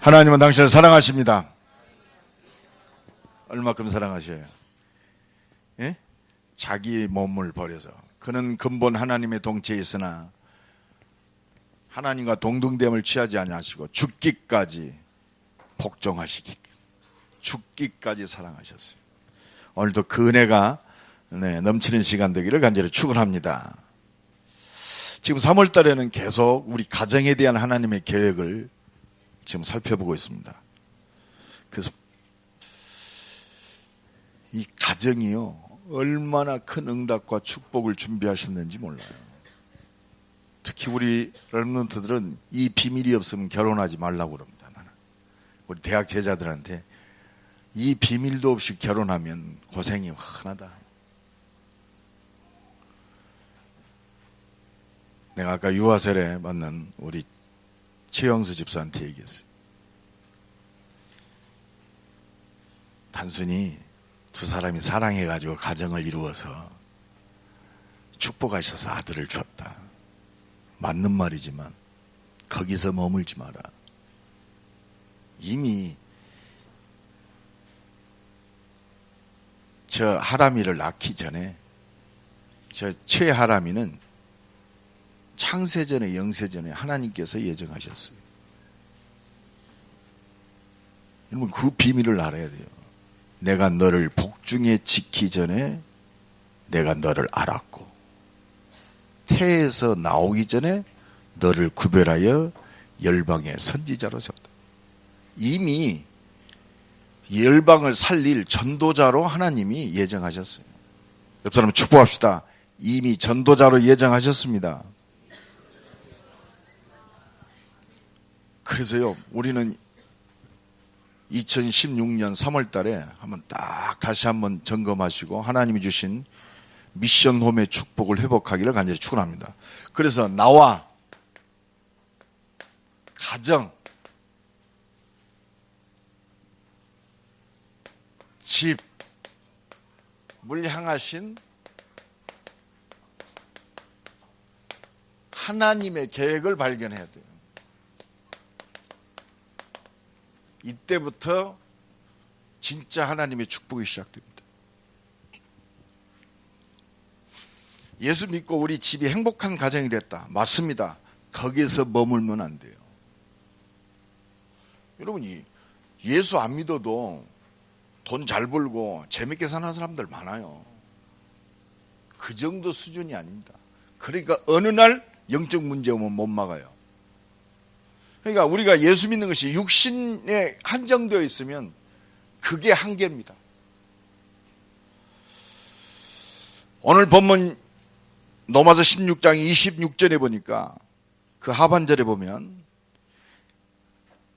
하나님은 당신을 사랑하십니다. 얼마큼 사랑하셔요? 예? 자기 몸을 버려서. 그는 근본 하나님의 동체에 있으나 하나님과 동등됨을 취하지 아니하시고 죽기까지 복종하시기, 죽기까지 사랑하셨어요. 오늘도 그 은혜가 넘치는 시간 되기를 간절히 축원합니다. 지금 3월 달에는 계속 우리 가정에 대한 하나님의 계획을 지금 살펴보고 있습니다. 그래서 이 가정이요, 얼마나 큰 응답과 축복을 준비하셨는지 몰라요. 특히 우리 렘넌트들은 이 비밀이 없으면 결혼하지 말라고 그럽니다. 나는 우리 대학 제자들한테 이 비밀도 없이 결혼하면 고생이 흔하다. 내가 아까 유아설에 만난 우리 최영수 집사한테 얘기했어요. 단순히 두 사람이 사랑해가지고 가정을 이루어서 축복하셔서 아들을 줬다. 맞는 말이지만 거기서 머물지 마라. 이미 저 하람이를 낳기 전에 저 최하람이는 창세전에 영세전에 하나님께서 예정하셨어요. 여러분 그 비밀을 알아야 돼요. 내가 너를 복중에 짓기 전에 내가 너를 알았고 태에서 나오기 전에 너를 구별하여 열방의 선지자로 세웠다. 이미 열방을 살릴 전도자로 하나님이 예정하셨어요. 옆 사람 축복합시다. 이미 전도자로 예정하셨습니다. 그래서요, 우리는 2016년 3월 달에 다시 한번 점검하시고 하나님이 주신 미션홈의 축복을 회복하기를 간절히 축원합니다. 그래서 나와 가정, 집을 향하신 하나님의 계획을 발견해야 돼요. 이때부터 진짜 하나님의 축복이 시작됩니다. 예수 믿고 우리 집이 행복한 가정이 됐다. 맞습니다. 거기에서 머물면 안 돼요. 여러분이 예수 안 믿어도 돈 잘 벌고 재밌게 사는 사람들 많아요. 그 정도 수준이 아닙니다. 그러니까 어느 날 영적 문제 오면 못 막아요. 그러니까 우리가 예수 믿는 것이 육신에 한정되어 있으면 그게 한계입니다. 오늘 본문 로마서 16장 26절에 보니까 그 하반절에 보면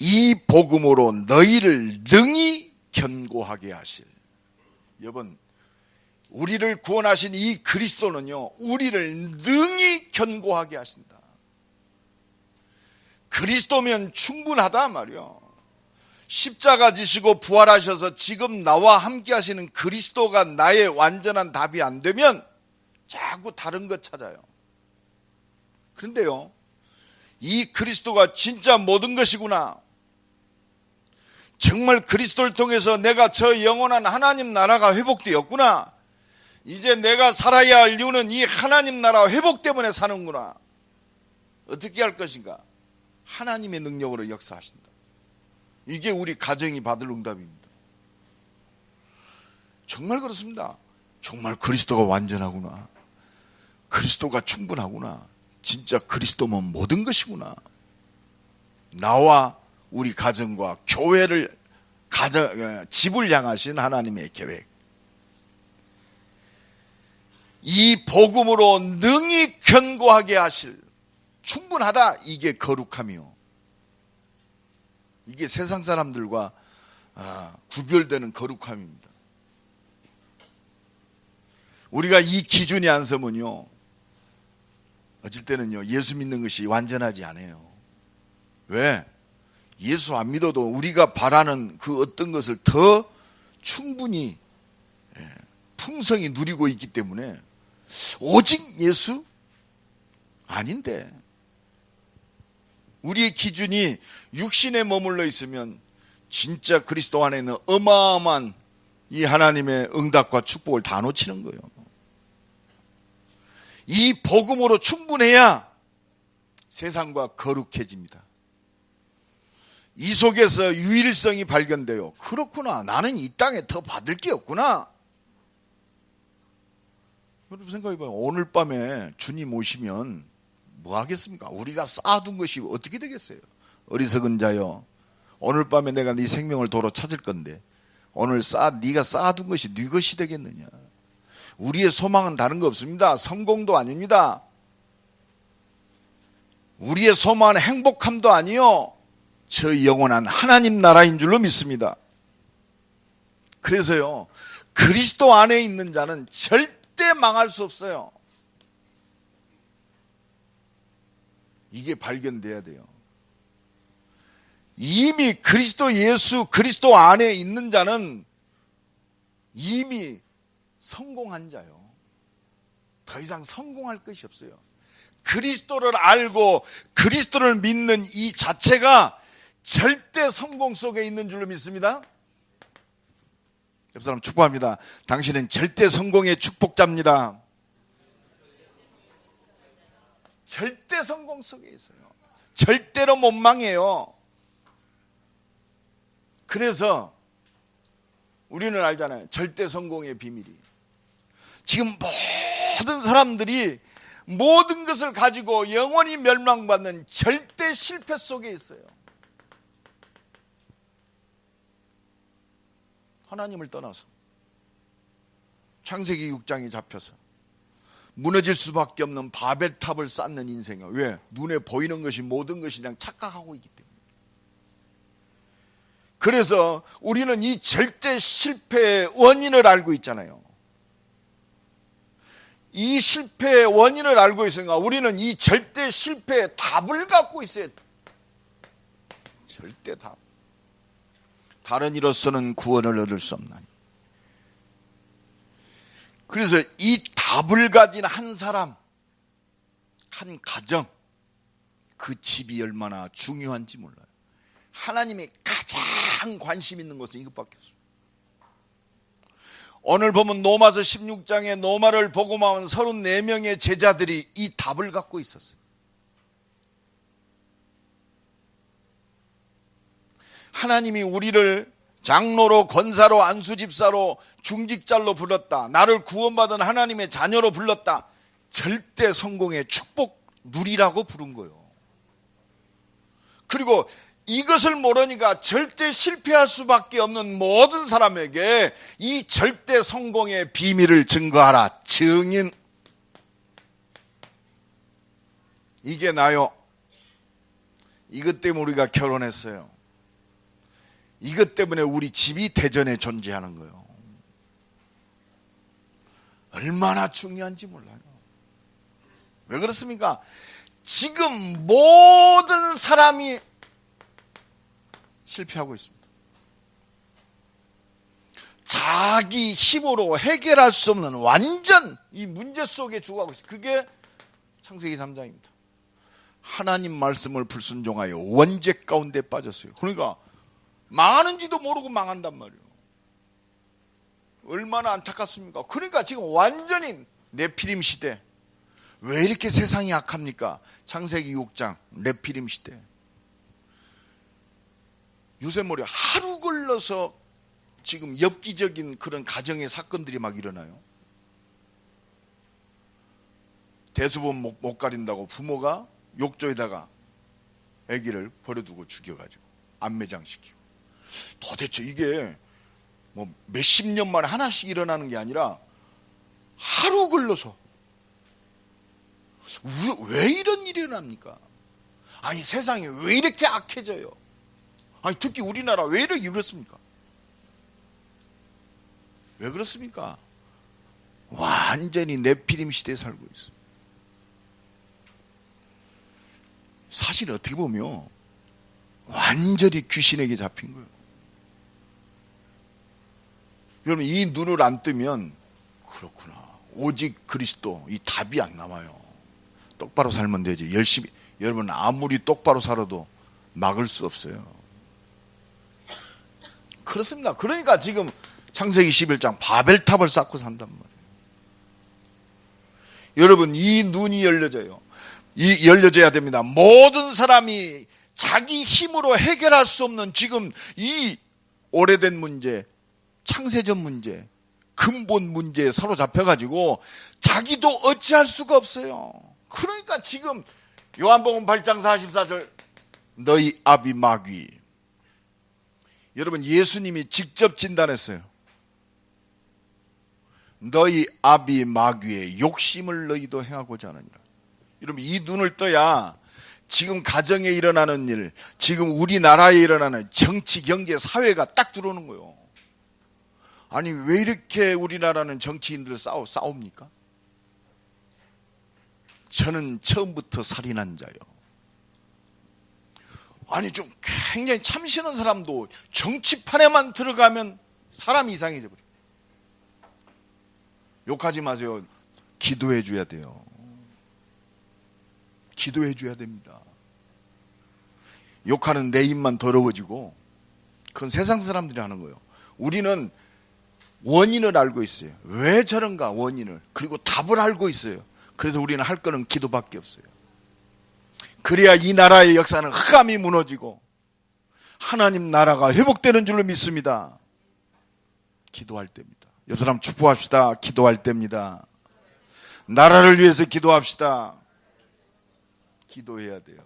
이 복음으로 너희를 능히 견고하게 하실. 여러분, 우리를 구원하신 이 그리스도는요, 우리를 능히 견고하게 하신다. 그리스도면 충분하다 말이요. 십자가 지시고 부활하셔서 지금 나와 함께 하시는 그리스도가 나의 완전한 답이 안 되면 자꾸 다른 것 찾아요. 그런데요, 이 그리스도가 진짜 모든 것이구나, 정말 그리스도를 통해서 내가 저 영원한 하나님 나라가 회복되었구나, 이제 내가 살아야 할 이유는 이 하나님 나라 회복 때문에 사는구나. 어떻게 할 것인가? 하나님의 능력으로 역사하신다. 이게 우리 가정이 받을 응답입니다. 정말 그렇습니다. 정말 그리스도가 완전하구나, 그리스도가 충분하구나, 진짜 그리스도면 모든 것이구나. 나와 우리 가정과 교회를 집을 향하신 하나님의 계획, 이 복음으로 능히 견고하게 하실, 충분하다, 이게 거룩함이요. 이게 세상 사람들과 구별되는 거룩함입니다. 우리가 이 기준이 안 서면요, 어쩔 때는요, 예수 믿는 것이 완전하지 않아요. 왜? 예수 안 믿어도 우리가 바라는 그 어떤 것을 더 충분히 풍성히 누리고 있기 때문에 오직 예수? 아닌데 우리의 기준이 육신에 머물러 있으면 진짜 그리스도 안에 있는 어마어마한 이 하나님의 응답과 축복을 다 놓치는 거예요. 이 복음으로 충분해야 세상과 거룩해집니다. 이 속에서 유일성이 발견돼요. 그렇구나. 나는 이 땅에 더 받을 게 없구나. 여러분 생각해봐요. 오늘 밤에 주님 오시면 뭐 하겠습니까? 우리가 쌓아둔 것이 어떻게 되겠어요? 어리석은 자여, 오늘 밤에 내가 네 생명을 도로 찾을 건데 오늘 네가 쌓아둔 것이 네 것이 되겠느냐? 우리의 소망은 다른 거 없습니다. 성공도 아닙니다. 우리의 소망은 행복함도 아니요, 저 영원한 하나님 나라인 줄로 믿습니다. 그래서요, 그리스도 안에 있는 자는 절대 망할 수 없어요. 이게 발견돼야 돼요. 이미 그리스도 예수, 그리스도 안에 있는 자는 이미 성공한 자요. 더 이상 성공할 것이 없어요. 그리스도를 알고 그리스도를 믿는 이 자체가 절대 성공 속에 있는 줄로 믿습니다. 옆 사람 축복합니다. 당신은 절대 성공의 축복자입니다. 절대 성공 속에 있어요. 절대로 못 망해요. 그래서 우리는 알잖아요. 절대 성공의 비밀이. 지금 모든 사람들이 모든 것을 가지고 영원히 멸망받는 절대 실패 속에 있어요. 하나님을 떠나서 창세기 6장에 잡혀서 무너질 수밖에 없는 바벨탑을 쌓는 인생이에요. 왜? 눈에 보이는 것이 모든 것이 그냥 착각하고 있기 때문에. 그래서 우리는 이 절대 실패의 원인을 알고 있잖아요. 이 실패의 원인을 알고 있으니까 우리는 이 절대 실패의 답을 갖고 있어요. 절대 답. 다른 이로서는 구원을 얻을 수 없나니. 그래서 이 답을 가진 한 사람, 한 가정, 그 집이 얼마나 중요한지 몰라요. 하나님이 가장 관심 있는 것은 이것밖에 없습니다. 오늘 보면 로마서 16장에 노마를 복음하는 34명의 제자들이 이 답을 갖고 있었어요. 하나님이 우리를 장로로, 권사로, 안수집사로, 중직자로 불렀다. 나를 구원받은 하나님의 자녀로 불렀다. 절대 성공의 축복 누리라고 부른 거예요. 그리고 이것을 모르니까 절대 실패할 수밖에 없는 모든 사람에게 이 절대 성공의 비밀을 증거하라. 증인. 이게 나요. 이것 때문에 우리가 결혼했어요. 이것 때문에 우리 집이 대전에 존재하는 거예요. 얼마나 중요한지 몰라요. 왜 그렇습니까? 지금 모든 사람이 실패하고 있습니다. 자기 힘으로 해결할 수 없는 완전 이 문제 속에 죽어가고 있어요. 그게 창세기 3장입니다. 하나님 말씀을 불순종하여 원죄 가운데 빠졌어요. 그러니까 망하는지도 모르고 망한단 말이에요. 얼마나 안타깝습니까? 그러니까 지금 완전히 네피림 시대. 왜 이렇게 세상이 악합니까? 창세기 6장 네피림 시대. 요새 머리 하루 걸러서 지금 엽기적인 그런 가정의 사건들이 막 일어나요. 대수본 못 가린다고 부모가 욕조에다가 아기를 버려두고 죽여가지고 안매장시키고. 도대체 이게 뭐 몇십 년 만에 하나씩 일어나는 게 아니라 하루 걸러서 왜 이런 일이 일어납니까? 아니 세상이 왜 이렇게 악해져요? 아니 특히 우리나라 왜 이렇게 이렇습니까? 왜 그렇습니까? 완전히 네피림 시대에 살고 있어요. 사실 어떻게 보면 완전히 귀신에게 잡힌 거예요. 여러분 이 눈을 안 뜨면 그렇구나. 오직 그리스도 이 답이 안 남아요. 똑바로 살면 되지. 열심히 여러분 아무리 똑바로 살아도 막을 수 없어요. 그렇습니다. 그러니까 지금 창세기 11장 바벨탑을 쌓고 산단 말이에요. 여러분 이 눈이 열려져요. 열려져야 됩니다. 모든 사람이 자기 힘으로 해결할 수 없는 지금 이 오래된 문제, 창세전 문제, 근본 문제에 사로잡혀가지고 자기도 어찌할 수가 없어요. 그러니까 지금 요한복음 8장 44절 너희 아비 마귀. 여러분 예수님이 직접 진단했어요. 너희 아비 마귀의 욕심을 너희도 행하고자 하느니라. 여러분 이 눈을 떠야 지금 가정에 일어나는 일, 지금 우리나라에 일어나는 정치, 경제, 사회가 딱 들어오는 거예요. 아니 왜 이렇게 우리나라는 정치인들 싸웁니까? 저는 처음부터 살인한 자요. 아니 좀 굉장히 참신한 사람도 정치판에만 들어가면 사람이 이상해져 버려요. 욕하지 마세요. 기도해 줘야 돼요. 기도해 줘야 됩니다. 욕하는 내 입만 더러워지고 그건 세상 사람들이 하는 거예요. 우리는 원인을 알고 있어요. 왜 저런가 원인을. 그리고 답을 알고 있어요. 그래서 우리는 할 거는 기도밖에 없어요. 그래야 이 나라의 역사는 흑암이 무너지고 하나님 나라가 회복되는 줄로 믿습니다. 기도할 때입니다. 옆 사람 축복합시다. 기도할 때입니다. 나라를 위해서 기도합시다. 기도해야 돼요.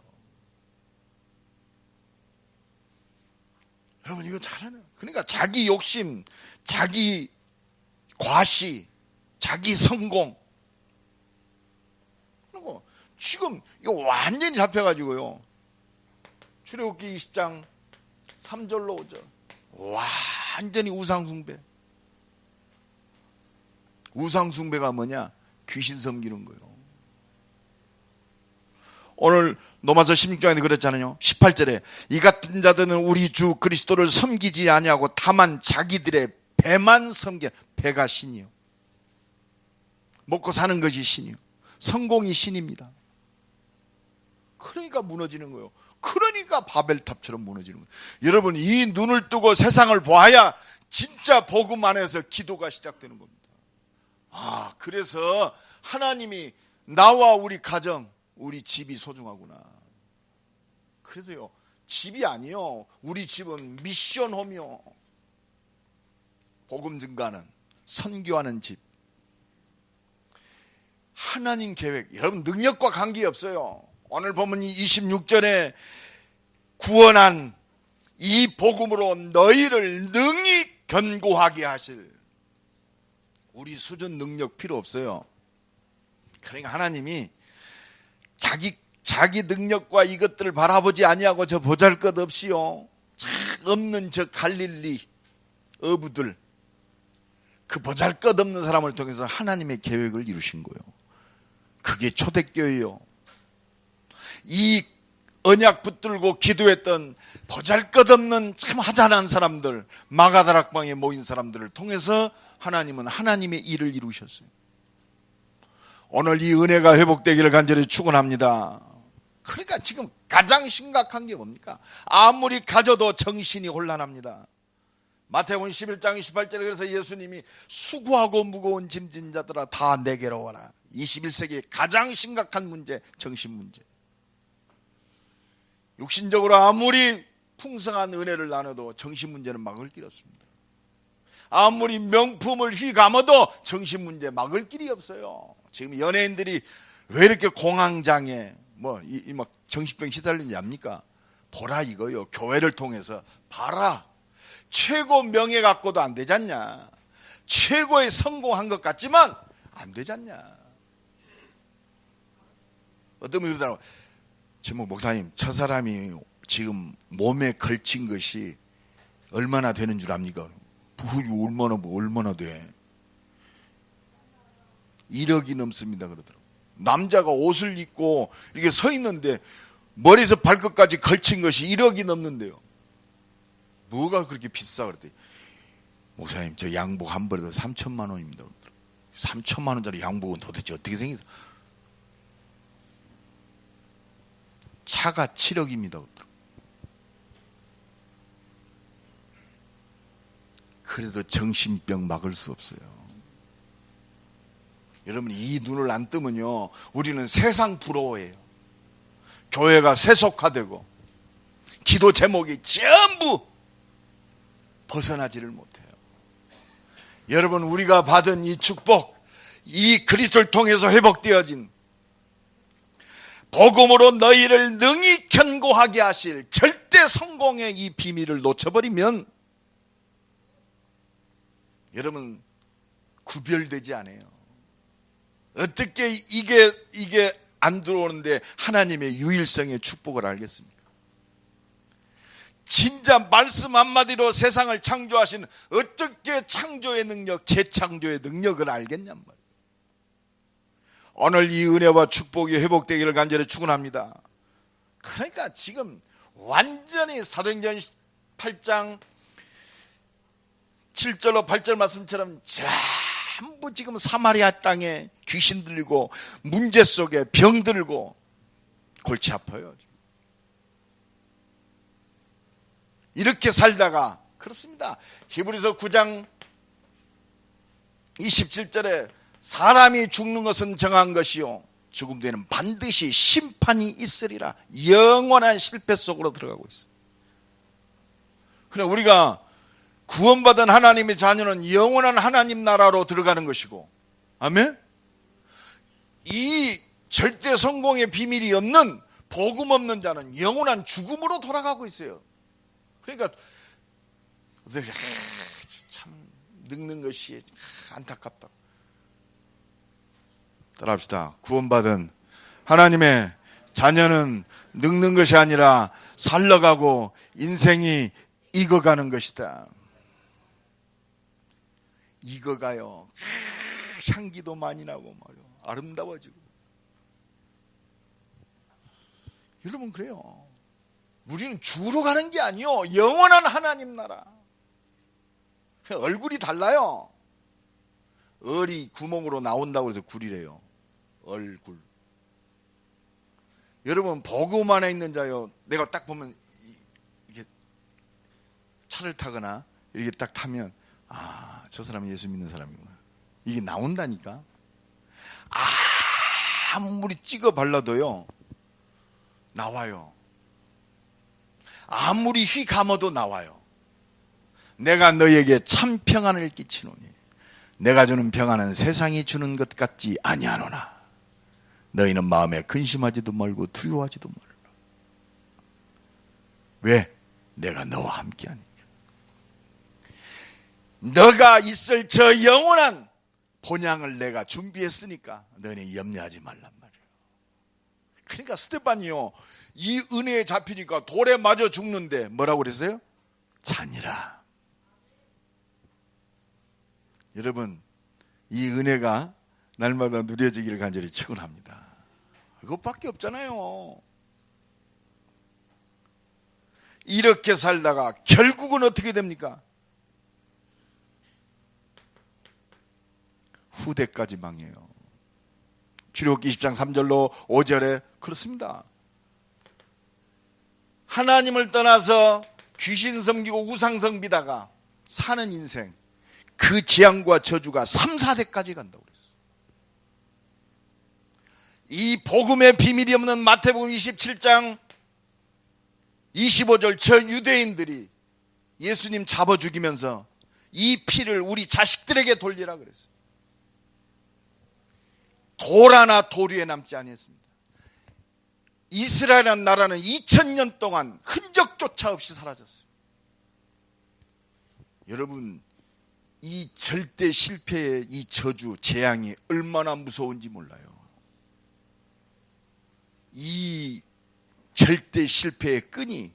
여러분 이거 잘하네요. 그러니까 자기 욕심, 자기 과시, 자기 성공. 그리고 지금 이거 완전히 잡혀가지고요. 출애굽기 20장 3절로 5절. 완전히 우상숭배. 우상숭배가 뭐냐? 귀신 섬기는 거예요. 오늘 로마서 16장에 그랬잖아요. 18절에 이 같은 자들은 우리 주 그리스도를 섬기지 아니하고 다만 자기들의 배만 섬겨. 배가 신이요. 먹고 사는 것이 신이요. 성공이 신입니다. 그러니까 무너지는 거예요. 그러니까 바벨탑처럼 무너지는 거예요. 여러분 이 눈을 뜨고 세상을 보아야 진짜 복음 안에서 기도가 시작되는 겁니다. 그래서 하나님이 나와 우리 가정, 우리 집이 소중하구나. 그래서요, 집이 아니요. 우리 집은 미션홈이요. 복음 증가하는, 선교하는 집. 하나님 계획. 여러분 능력과 관계없어요. 오늘 보면 26절에 구원한 이 복음으로 너희를 능히 견고하게 하실. 우리 수준 능력 필요 없어요. 그러니까 하나님이 자기 능력과 이것들을 바라보지 아니하고 저 보잘것없이요 없는 저 갈릴리 어부들 그 보잘것없는 사람을 통해서 하나님의 계획을 이루신 거예요. 그게 초대교회요. 이 언약 붙들고 기도했던 보잘것없는 참 하찮은 사람들, 마가다락방에 모인 사람들을 통해서 하나님은 하나님의 일을 이루셨어요. 오늘 이 은혜가 회복되기를 간절히 축원합니다. 그러니까 지금 가장 심각한 게 뭡니까? 아무리 가져도 정신이 혼란합니다. 마태복음 11장 28절에 그래서 예수님이 수고하고 무거운 짐진 자들아 다 내게로 와라. 21세기의 가장 심각한 문제, 정신 문제. 육신적으로 아무리 풍성한 은혜를 나눠도 정신 문제는 막을 길이 없습니다. 아무리 명품을 휘감아도 정신 문제 막을 길이 없어요. 지금 연예인들이 왜 이렇게 공황장애 막 정신병 시달리는지 압니까? 보라 이거요. 교회를 통해서 봐라. 최고 명예 갖고도 안 되잖냐. 최고의 성공한 것 같지만 안 되잖냐. 어떤 분이 그러더라고요. 제목 목사님, 저 사람이 지금 몸에 걸친 것이 얼마나 되는 줄 압니까? 얼마나 돼? 1억이 넘습니다 그러더라고요. 남자가 옷을 입고 이렇게 서 있는데 머리에서 발끝까지 걸친 것이 1억이 넘는데요. 뭐가 그렇게 비싸 그랬더니 목사님 저 양복 한 벌에도 3천만 원입니다 그러더라고요. 3천만 원짜리 양복은 도대체 어떻게 생겼어? 차가 7억입니다. 그래도 정신병 막을 수 없어요. 여러분, 이 눈을 안 뜨면요, 우리는 세상 부러워해요. 교회가 세속화되고 기도 제목이 전부 벗어나지를 못해요. 여러분, 우리가 받은 이 축복, 이 그리스도를 통해서 회복되어진 복음으로 너희를 능히 견고하게 하실 절대 성공의 이 비밀을 놓쳐버리면 여러분, 구별되지 않아요. 어떻게 이게 안 들어오는데 하나님의 유일성의 축복을 알겠습니까? 진짜 말씀 한마디로 세상을 창조하신 어떻게 창조의 능력, 재창조의 능력을 알겠냔 말이에요. 오늘 이 은혜와 축복이 회복되기를 간절히 축원합니다. 그러니까 지금 완전히 사도행전 8장 7절로 8절 말씀처럼 전부 지금 사마리아 땅에 귀신 들리고 문제 속에 병 들고 골치 아파요. 이렇게 살다가 그렇습니다. 히브리서 9장 27절에 사람이 죽는 것은 정한 것이요 죽음 뒤에는 반드시 심판이 있으리라. 영원한 실패 속으로 들어가고 있어요. 그래, 우리가 구원받은 하나님의 자녀는 영원한 하나님 나라로 들어가는 것이고, 아멘? 이 절대 성공의 비밀이 없는, 복음 없는 자는 영원한 죽음으로 돌아가고 있어요. 그러니까 참 늙는 것이 안타깝다. 따라합시다. 구원받은 하나님의 자녀는 늙는 것이 아니라 살러가고 인생이 익어가는 것이다. 익어가요. 향기도 많이 나고 말이요, 아름다워지고. 여러분, 그래요. 우리는 죽으러 가는 게 아니요, 영원한 하나님 나라. 얼굴이 달라요. 얼이 구멍으로 나온다고 해서 굴이래요. 얼굴. 여러분, 복음 안에 있는 자요, 내가 딱 보면 이게 차를 타거나 이렇게 딱 타면, 아, 저 사람은 예수 믿는 사람이구나, 이게 나온다니까. 아무리 찍어 발라도요 나와요. 아무리 휘 감아도 나와요. 내가 너희에게 참 평안을 끼치노니 내가 주는 평안은 세상이 주는 것 같지 아니하노나 너희는 마음에 근심하지도 말고 두려워하지도 말라. 왜? 내가 너와 함께하니까. 너가 있을 저 영원한 본향을 내가 준비했으니까 너희는 염려하지 말란 말이에요. 그러니까 스데반이요, 이 은혜에 잡히니까 돌에 맞아 죽는데 뭐라고 그랬어요? 잔이라. 여러분, 이 은혜가 날마다 누려지기를 간절히 축원합니다. 그것밖에 없잖아요. 이렇게 살다가 결국은 어떻게 됩니까? 후대까지 망해요. 출애굽기 20장 3절로 5절에 그렇습니다. 하나님을 떠나서 귀신 섬기고 우상 섬기다가 사는 인생, 그 재앙과 저주가 3, 4대까지 간다고 그랬어요. 이 복음의 비밀이 없는 마태복음 27장 25절, 저 유대인들이 예수님 잡아 죽이면서 이 피를 우리 자식들에게 돌리라 그랬어요. 돌 하나 돌 위에 남지 아니했습니다. 이스라엘이라는 나라는 2000년 동안 흔적조차 없이 사라졌어요. 여러분, 이 절대 실패의 이 저주, 재앙이 얼마나 무서운지 몰라요. 이 절대 실패의 끈이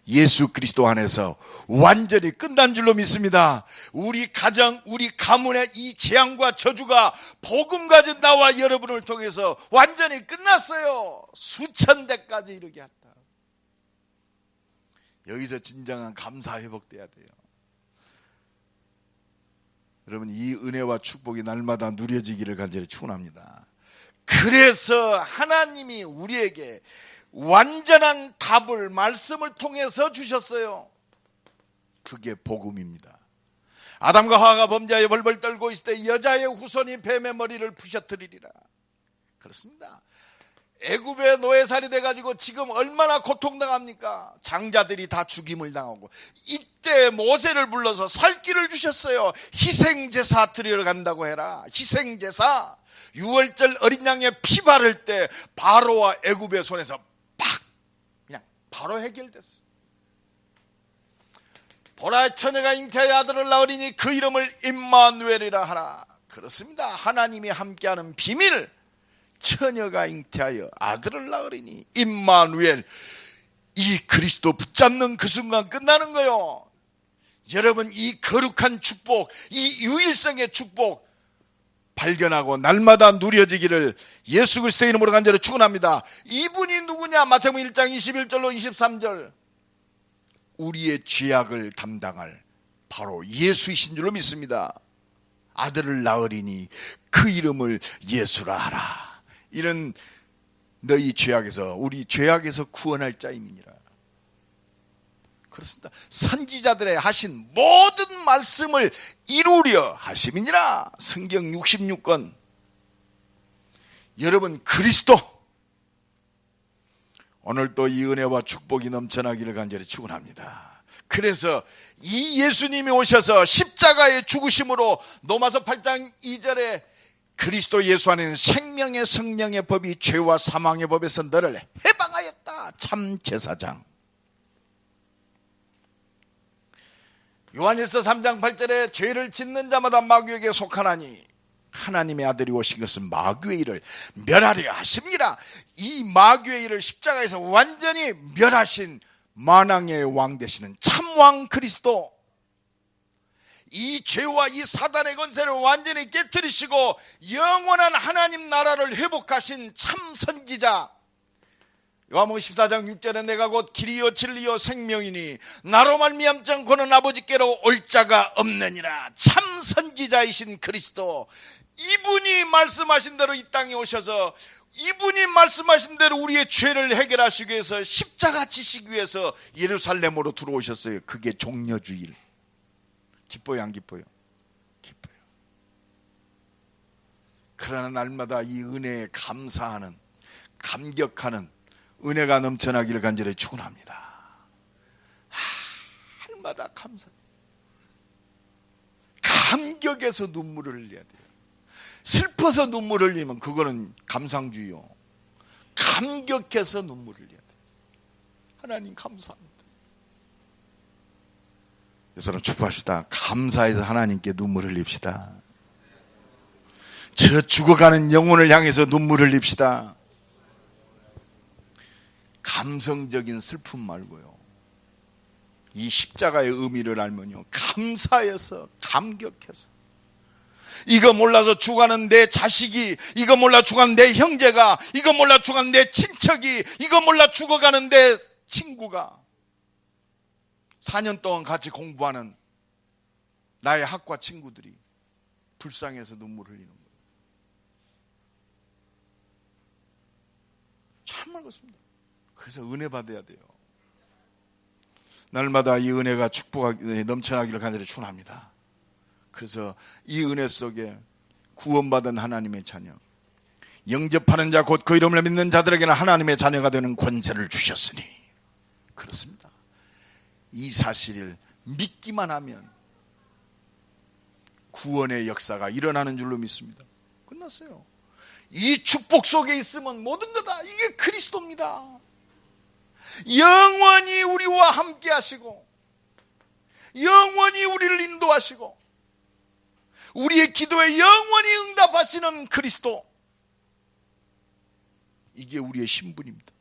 예수 그리스도 안에서 완전히 끝난 줄로 믿습니다. 우리 가정, 우리 가문의 이 재앙과 저주가 복음 가진 나와 여러분을 통해서 완전히 끝났어요. 수천 대까지 이르게 한다. 여기서 진정한 감사 회복돼야 돼요. 여러분, 이 은혜와 축복이 날마다 누려지기를 간절히 축원합니다. 그래서 하나님이 우리에게 완전한 답을 말씀을 통해서 주셨어요. 그게 복음입니다. 아담과 하와가 범죄하여 벌벌 떨고 있을 때 여자의 후손이 뱀의 머리를 부셔뜨리리라. 그렇습니다. 애굽의 노예살이 돼가지고 지금 얼마나 고통당합니까? 장자들이 다 죽임을 당하고, 이때 모세를 불러서 살 길을 주셨어요. 희생제사 드리러 간다고 해라. 희생제사. 6월절 어린 양의 피 바를 때 바로와 애굽의 손에서 팍 그냥 바로 해결됐어요. 보라, 처녀가 잉태하여 아들을 낳으리니 그 이름을 임마누엘이라 하라. 그렇습니다. 하나님이 함께하는 비밀. 처녀가 잉태하여 아들을 낳으리니 임마누엘. 이 그리스도 붙잡는 그 순간 끝나는 거요. 여러분, 이 거룩한 축복, 이 유일성의 축복 발견하고 날마다 누려지기를 예수 그리스도의 이름으로 간절히 축원합니다. 이분이 누구냐? 마태복음 1장 21절로 23절. 우리의 죄악을 담당할 바로 예수이신 줄로 믿습니다. 아들을 낳으리니 그 이름을 예수라 하라. 이는 너희 죄악에서, 우리 죄악에서 구원할 자임이니라. 그렇습니다. 선지자들의 하신 모든 말씀을 이루려 하심이니라. 성경 66권. 여러분, 그리스도 오늘도 이 은혜와 축복이 넘쳐나기를 간절히 축원합니다. 그래서 이 예수님이 오셔서 십자가의 죽으심으로 로마서 8장 2절에 그리스도 예수 안에는 생명의 성령의 법이 죄와 사망의 법에서 너를 해방하였다. 참 제사장. 요한일서 3장 8절에 죄를 짓는 자마다 마귀에게 속하나니 하나님의 아들이 오신 것은 마귀의 일을 멸하려 하십니다. 이 마귀의 일을 십자가에서 완전히 멸하신 만왕의 왕 되시는 참왕 그리스도, 이 죄와 이 사단의 권세를 완전히 깨뜨리시고 영원한 하나님 나라를 회복하신 참 선지자, 요한복음 14장 6절에 내가 곧 길이요 진리요 생명이니 나로 말미암지 않고는 아버지께로 올 자가 없느니라. 참 선지자이신 그리스도, 이분이 말씀하신 대로 이 땅에 오셔서 이분이 말씀하신 대로 우리의 죄를 해결하시기 위해서 십자가 지시기 위해서 예루살렘으로 들어오셨어요. 그게 종려주일. 기뻐요, 안 기뻐요? 기뻐요. 그러나 날마다 이 은혜에 감사하는, 감격하는 은혜가 넘쳐나기를 간절히 축원합니다. 날마다 감사. 감격해서 눈물을 흘려야 돼요. 슬퍼서 눈물을 흘리면 그거는 감상주의요. 감격해서 눈물을 흘려야 돼요. 하나님 감사합니다. 여러분 축복합시다. 감사해서 하나님께 눈물을 흘립시다. 저 죽어가는 영혼을 향해서 눈물을 흘립시다. 감성적인 슬픔 말고요, 이 십자가의 의미를 알면요, 감사해서, 감격해서, 이거 몰라서 죽어가는 내 자식이, 이거 몰라 죽어가는 내 형제가, 이거 몰라 죽어가는 내 친척이, 이거 몰라 죽어가는 내 친구가, 4년 동안 같이 공부하는 나의 학과 친구들이 불쌍해서 눈물을 흘리는 거예요. 정말 그렇습니다. 그래서 은혜 받아야 돼요. 날마다 이 은혜가 축복하기 넘쳐나기를 간절히 축원합니다. 그래서 이 은혜 속에 구원받은 하나님의 자녀, 영접하는 자 곧 그 이름을 믿는 자들에게는 하나님의 자녀가 되는 권세를 주셨으니, 그렇습니다. 이 사실을 믿기만 하면 구원의 역사가 일어나는 줄로 믿습니다. 끝났어요. 이 축복 속에 있으면 모든 거다. 이게 그리스도입니다. 영원히 우리와 함께 하시고 영원히 우리를 인도하시고 우리의 기도에 영원히 응답하시는 그리스도, 이게 우리의 신분입니다.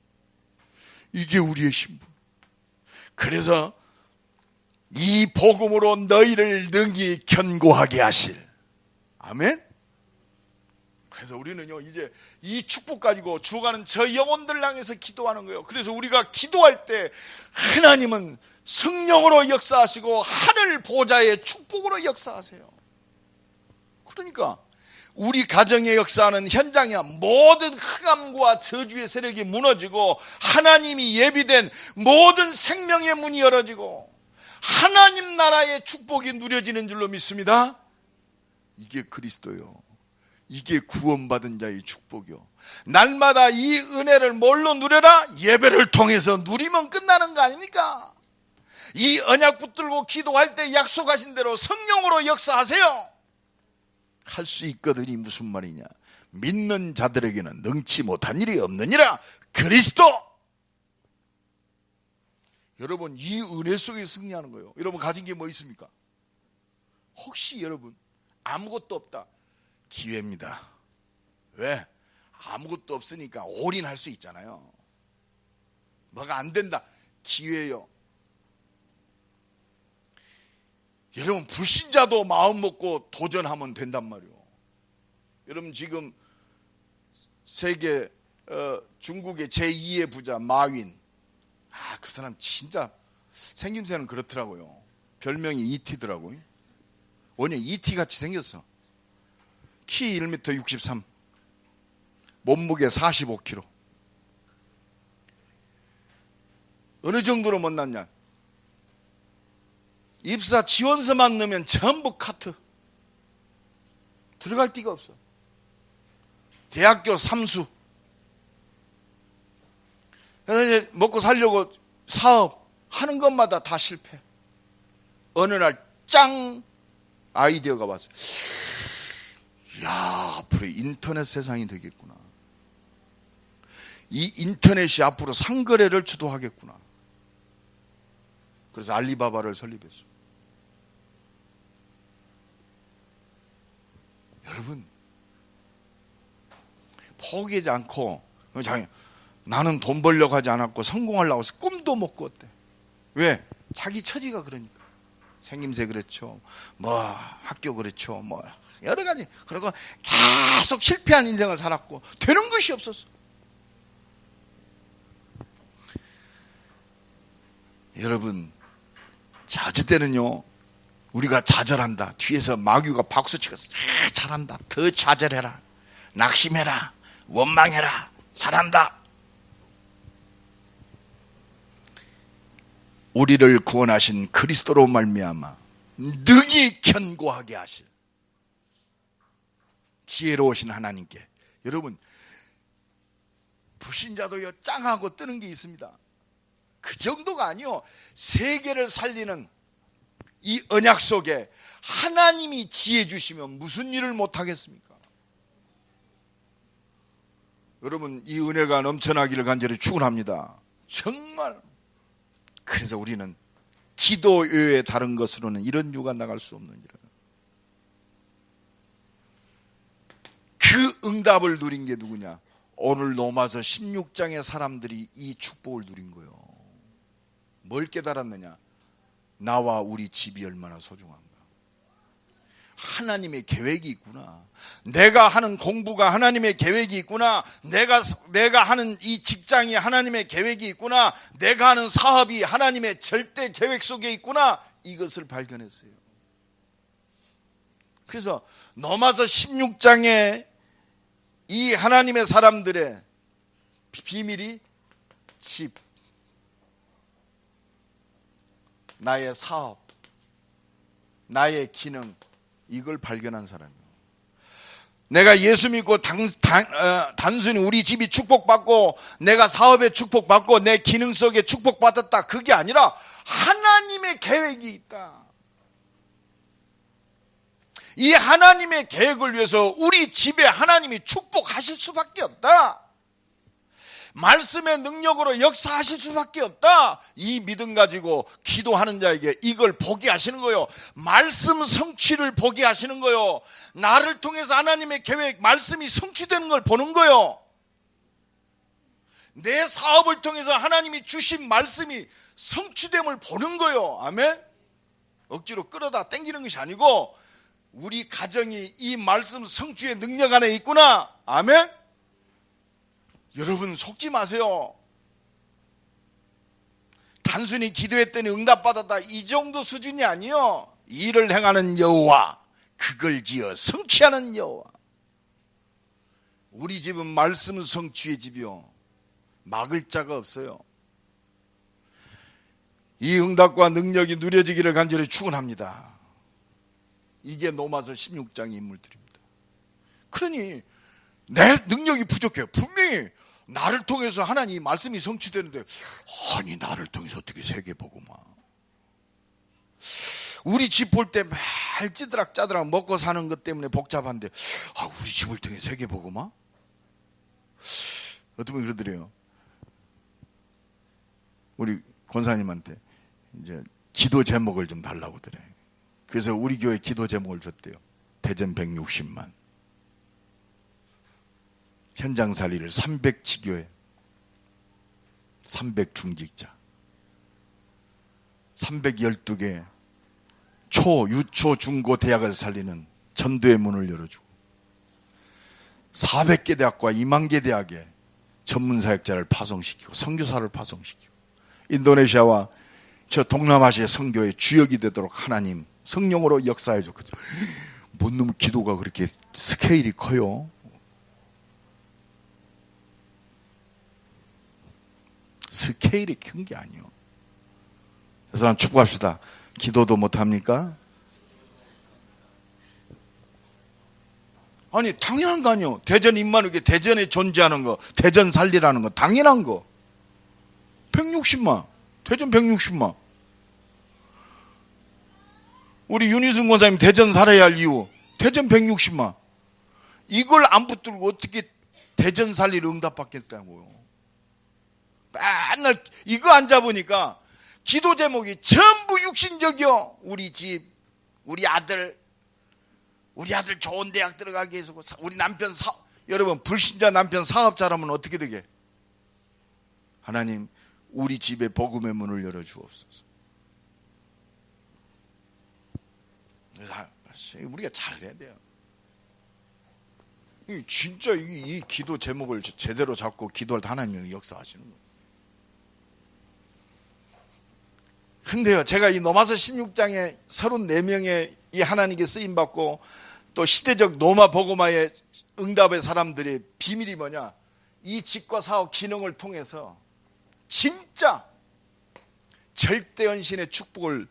이게 우리의 신분. 그래서 이 복음으로 너희를 능히 견고하게 하실. 아멘. 그래서 우리는요, 이제 이 축복 가지고 죽어가는 저 영혼들 향해서 기도하는 거예요. 그래서 우리가 기도할 때 하나님은 성령으로 역사하시고 하늘 보좌의 축복으로 역사하세요. 그러니까 우리 가정의 역사하는 현장에 모든 흑암과 저주의 세력이 무너지고 하나님이 예비된 모든 생명의 문이 열어지고 하나님 나라의 축복이 누려지는 줄로 믿습니다. 이게 그리스도요. 이게 구원받은 자의 축복이요. 날마다 이 은혜를 뭘로 누려라? 예배를 통해서 누리면 끝나는 거 아닙니까? 이 언약 붙들고 기도할 때 약속하신 대로 성령으로 역사하세요. 할 수 있거든이 무슨 말이냐? 믿는 자들에게는 능치 못한 일이 없느니라. 그리스도. 여러분, 이 은혜 속에 승리하는 거예요. 여러분 가진 게 뭐 있습니까? 혹시 여러분 아무것도 없다, 기회입니다. 왜? 아무것도 없으니까 올인할 수 있잖아요. 뭐가 안 된다, 기회요. 여러분 불신자도 마음 먹고 도전하면 된단 말이에요. 여러분 지금 세계 중국의 제2의 부자 마윈, 그 사람 진짜 생김새는 그렇더라고요. 별명이 ET더라고요. 원래 ET 같이 생겼어. 키 1m 63, 몸무게 45kg. 어느 정도로 못났냐? 입사 지원서만 넣으면 전부 카트. 들어갈 데가 없어. 대학교 3수. 그래서 이제 먹고 살려고 사업 하는 것마다 다 실패. 어느 날 짱 아이디어가 왔어요. 야, 앞으로 인터넷 세상이 되겠구나. 이 인터넷이 앞으로 상거래를 주도하겠구나. 그래서 알리바바를 설립했어요. 여러분, 포기하지 않고, 나는 돈 벌려고 하지 않았고 성공하려고 해서 꿈도 못 꿨대. 왜? 자기 처지가 그러니까. 생김새 그렇죠, 뭐 학교 그렇죠, 뭐 여러 가지. 그리고 계속 실패한 인생을 살았고 되는 것이 없었어. 여러분, 자주 때는요, 우리가 좌절한다, 뒤에서 마귀가 박수치고 잘한다, 더 좌절해라, 낙심해라, 원망해라, 잘한다. 우리를 구원하신 그리스도로 말미암아 능히 견고하게 하실 지혜로우신 하나님께, 여러분 불신자도요 짱하고 뜨는 게 있습니다. 그 정도가 아니요, 세계를 살리는 이 언약 속에 하나님이 지혜 주시면 무슨 일을 못하겠습니까? 여러분, 이 은혜가 넘쳐나기를 간절히 축원합니다. 정말. 그래서 우리는 기도 외에 다른 것으로는 이런 유가 나갈 수 없느니라. 그 응답을 누린 게 누구냐? 오늘 로마서 16장의 사람들이 이 축복을 누린 거예요. 뭘 깨달았느냐? 나와 우리 집이 얼마나 소중한가. 하나님의 계획이 있구나. 내가 하는 공부가 하나님의 계획이 있구나. 내가 하는 이 직장이 하나님의 계획이 있구나. 내가 하는 사업이 하나님의 절대 계획 속에 있구나. 이것을 발견했어요. 그래서 로마서 16장에 이 하나님의 사람들의 비밀이 집, 나의 사업, 나의 기능, 이걸 발견한 사람이에요. 내가 예수 믿고 단순히 우리 집이 축복받고 내가 사업에 축복받고 내 기능 속에 축복받았다, 그게 아니라 하나님의 계획이 있다. 이 하나님의 계획을 위해서 우리 집에 하나님이 축복하실 수밖에 없다. 말씀의 능력으로 역사하실 수밖에 없다. 이 믿음 가지고 기도하는 자에게 이걸 보게 하시는 거예요. 말씀 성취를 보게 하시는 거예요. 나를 통해서 하나님의 계획, 말씀이 성취되는 걸 보는 거예요. 내 사업을 통해서 하나님이 주신 말씀이 성취됨을 보는 거예요. 아멘. 억지로 끌어다 당기는 것이 아니고 우리 가정이 이 말씀 성취의 능력 안에 있구나. 아멘. 여러분 속지 마세요. 단순히 기도했더니 응답받았다, 이 정도 수준이 아니요. 일을 행하는 여호와, 그걸 지어 성취하는 여호와. 우리 집은 말씀 성취의 집이요, 막을 자가 없어요. 이 응답과 능력이 누려지기를 간절히 축원합니다. 이게 로마서 16장의 인물들입니다. 그러니 내 능력이 부족해요. 분명히 나를 통해서 하나님 말씀이 성취되는데, 아니 나를 통해서 어떻게 세계복음화? 우리 집 볼 때 매일 찌드락짜드락 먹고 사는 것 때문에 복잡한데, 우리 집을 통해 세계복음화? 어떤 분이 그러더래요. 우리 권사님한테 이제 기도 제목을 좀 달라고 그래. 그래서 우리 교회 기도 제목을 줬대요. 대전 160만. 현장 살리를 300지교회, 300중직자, 312개 초, 유초, 중고 대학을 살리는 전도의 문을 열어주고, 400개 대학과 2만 개 대학에 전문사역자를 파송시키고 선교사를 파송시키고, 인도네시아와 저 동남아시아 선교의 주역이 되도록 하나님 성령으로 역사해 줬거든요. 뭔 놈의 기도가 그렇게 스케일이 커요? 스케일이 큰 게 아니요. 그래서 난 축복합시다. 기도도 못합니까? 아니 당연한 거 아니요. 대전 임만우게 대전에 존재하는 거, 대전 살리라는 거 당연한 거. 160만, 대전 160만. 우리 윤희승 권사님 대전 살아야 할 이유, 대전 160만. 이걸 안 붙들고 어떻게 대전 살리를 응답받겠다고요. 맨날 이거 안 잡으니까 기도 제목이 전부 육신적이요. 우리 집, 우리 아들 좋은 대학 들어가게 해주고, 우리 남편 여러분 불신자 남편 사업자라면 어떻게 되게? 하나님 우리 집에 복음의 문을 열어주옵소서. 우리가 잘해야 돼요. 진짜 이 기도 제목을 제대로 잡고 기도할 때 하나님이 역사하시는 거예요. 근데요, 제가 이 로마서 16장에 34명의 이 하나님께 쓰임받고 또 시대적 로마 복음화의 응답의 사람들의 비밀이 뭐냐? 이 집과 사업 기능을 통해서 진짜 절대언신의 축복을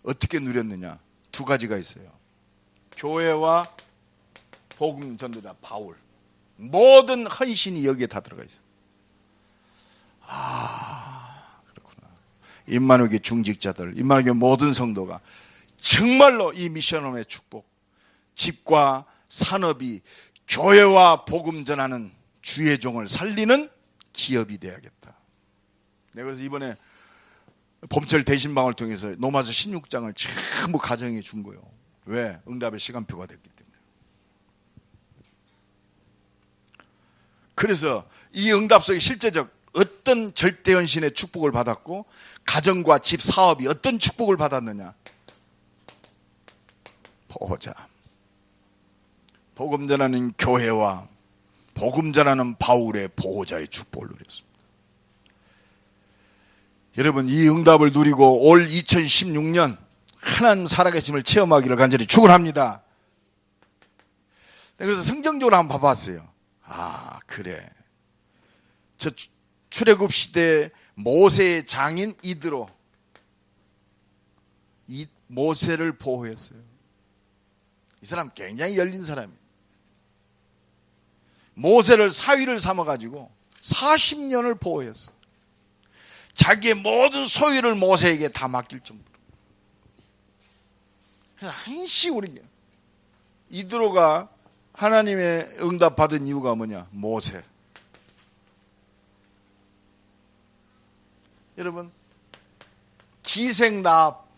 어떻게 누렸느냐? 두 가지가 있어요. 교회와 복음 전도자 바울, 모든 헌신이 여기에 다 들어가 있어요. 그렇구나. 임마누엘 중직자들, 임마누엘 모든 성도가 정말로 이 미션홈의 축복, 집과 산업이 교회와 복음 전하는 주의 종을 살리는 기업이 돼야겠다. 내가 그래서 이번에 봄철 대신방을 통해서 로마서 16장을 전부 가정해 준 거예요. 왜? 응답의 시간표가 됐기 때문에. 그래서 이 응답 속에 실제적 어떤 절대언신의 축복을 받았고, 가정과 집, 사업이 어떤 축복을 받았느냐? 보호자, 복음 전하는 교회와 복음 전하는 바울의 보호자의 축복을 누렸습니다. 여러분, 이 응답을 누리고 올 2016년 하나님 살아계심을 체험하기를 간절히 축원합니다. 그래서 성경적으로 한번 봐봤어요. 그래, 저 출애굽 시대 모세의 장인 이드로, 이 모세를 보호했어요. 이 사람 굉장히 열린 사람이에요. 모세를 사위를 삼아가지고 40년을 보호했어요. 자기의 모든 소유를 모세에게 다 맡길 정도로. 한시 우리 이드로가 하나님의 응답 받은 이유가 뭐냐? 모세. 여러분, 기생나합.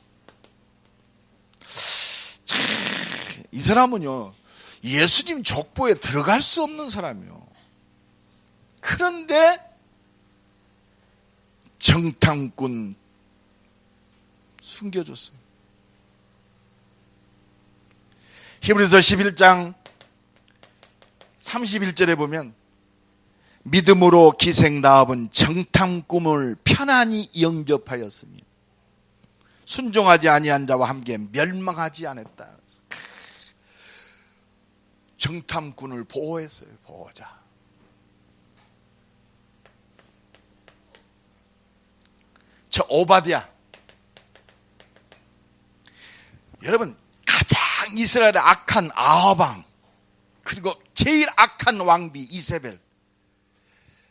이 사람은요, 예수님 족보에 들어갈 수 없는 사람이요. 그런데 정탐꾼 숨겨줬어요. 히브리서 11장 31절에 보면, 믿음으로 기생나합은 정탐꾼을 편안히 영접하였으며 순종하지 아니한 자와 함께 멸망하지 않았다. 정탐꾼을 보호했어요. 보호자. 저 오바댜, 여러분 가장 이스라엘의 악한 아합, 그리고 제일 악한 왕비 이세벨,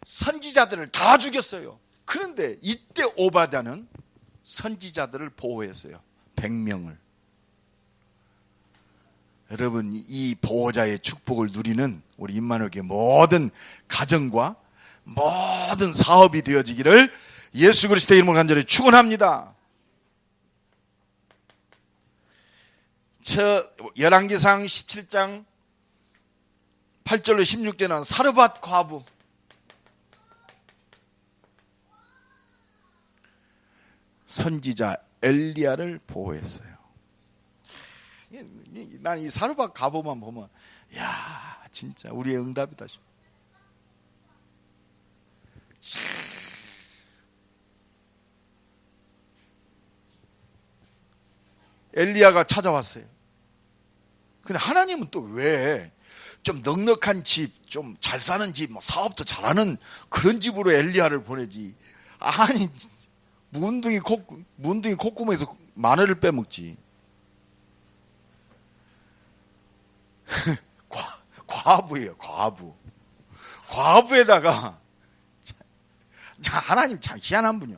선지자들을 다 죽였어요. 그런데 이때 오바댜는 선지자들을 보호했어요. 100명을. 여러분, 이 보호자의 축복을 누리는 우리 임마누엘 교회 모든 가정과 모든 사업이 되어지기를 예수 그리스도의 이름으로 간절히 축원합니다. 저 열왕기상 17장 8절로 16절은 사르밧 과부, 선지자 엘리야를 보호했어요. 난 이 사르밧 과부만 보면 야, 진짜 우리의 응답이다 싶어. 엘리야가 찾아왔어요. 근데 하나님은 또 왜 좀 넉넉한 집, 좀 잘 사는 집, 뭐 사업도 잘하는 그런 집으로 엘리야를 보내지? 아니, 문둥이 콧구멍에서 마늘을 빼먹지. 과부예요, 과부. 과부에다가 하나님 참 희한한 분이요.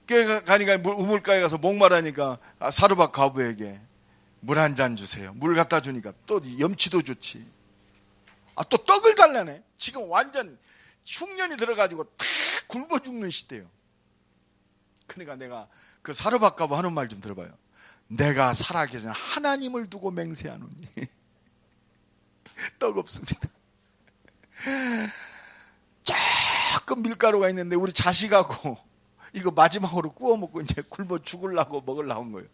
교회 가니까 우물가에 가서 목마르니까 사르밧 과부에게 물 한 잔 주세요. 물 갖다 주니까 또 염치도 좋지. 또 떡을 달라네. 지금 완전 흉년이 들어가지고 다 굶어 죽는 시대예요. 그러니까 내가 그 사르밧 과부 하는 말 좀 들어봐요. 내가 살아계신 하나님을 두고 맹세하노니 떡 없습니다. 조금 밀가루가 있는데 우리 자식하고 이거 마지막으로 구워 먹고 이제 굶어 죽으려고 먹으려고 한 거예요.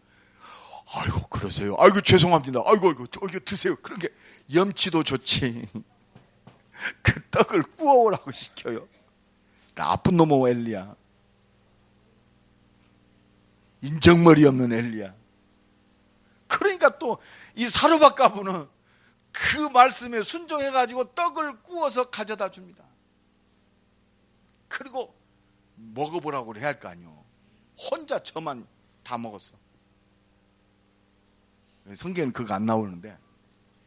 아이고, 그러세요. 아이고, 죄송합니다. 아이고, 드세요. 그런 게 염치도 좋지. 그 떡을 구워오라고 시켜요. 나쁜 놈의 엘리야. 인정머리 없는 엘리야. 그러니까 또 이 사르밧 과부는 그 말씀에 순종해가지고 떡을 구워서 가져다 줍니다. 그리고 먹어보라고 해야 할 거 아니요. 혼자 저만 다 먹었어. 성경에는 그거 안 나오는데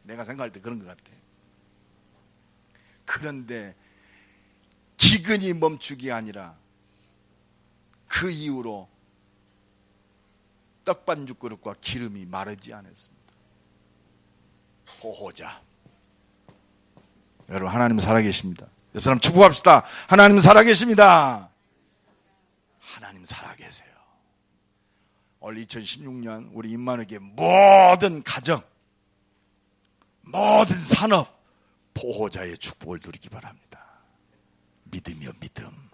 내가 생각할 때 그런 것 같아. 그런데 기근이 멈추기 아니라 그 이후로 떡반죽 그릇과 기름이 마르지 않았습니다. 보호자. 여러분, 하나님 살아계십니다. 옆 사람 축복합시다. 하나님 살아계십니다. 하나님 살아계세요. 올 2016년 우리 임마누엘 교회 모든 가정, 모든 산업 보호자의 축복을 누리기 바랍니다. 믿음이요, 믿음.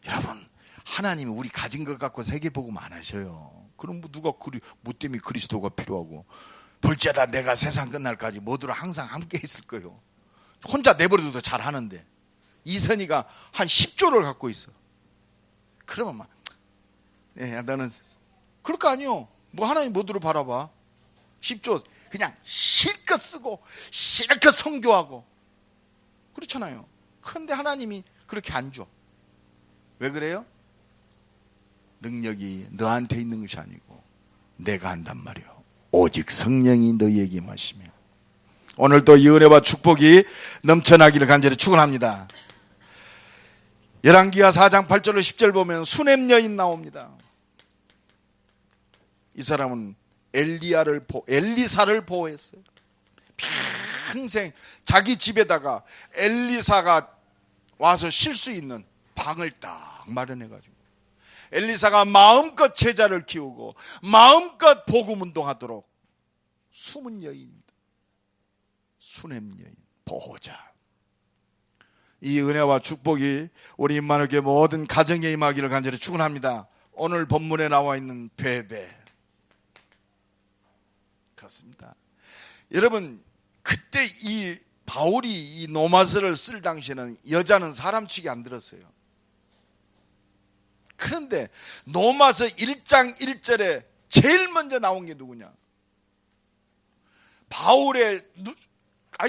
여러분, 하나님이 우리 가진 것 갖고 세계복음 안 하셔요. 그럼 누가 뭐 때문에 그리스도가 필요하고, 볼지어다 내가 세상 끝날까지 모두로 항상 함께 있을 거예요. 혼자 내버려둬도 잘 하는데 이선희가 한 10조를 갖고 있어. 그러면 막 나는 그럴 거 아니요. 뭐 하나님 모두를 바라봐. 10조 그냥 실컷 쓰고 실컷 선교하고 그렇잖아요. 그런데 하나님이 그렇게 안 줘. 왜 그래요? 능력이 너한테 있는 것이 아니고 내가 한단 말이요. 오직 성령이 너희에게 마시며. 오늘도 이 은혜와 축복이 넘쳐나기를 간절히 축원합니다. 열왕기하 4장 8절로 10절 보면 수넴 여인 나옵니다. 이 사람은 엘리사를 보호했어요. 평생 자기 집에다가 엘리사가 와서 쉴 수 있는 방을 딱 마련해가지고 엘리사가 마음껏 제자를 키우고 마음껏 복음 운동하도록 숨은 여인입니다. 수넴 여인, 보호자. 이 은혜와 축복이 우리 임마누엘 교회 모든 가정에 임하기를 간절히 축원합니다. 오늘 본문에 나와 있는 베베, 그렇습니다. 여러분, 그때 이 바울이 이 노마스를 쓸 당시에는 여자는 사람 취기 안 들었어요. 그런데 노마서 1장 1절에 제일 먼저 나온 게 누구냐? 바울의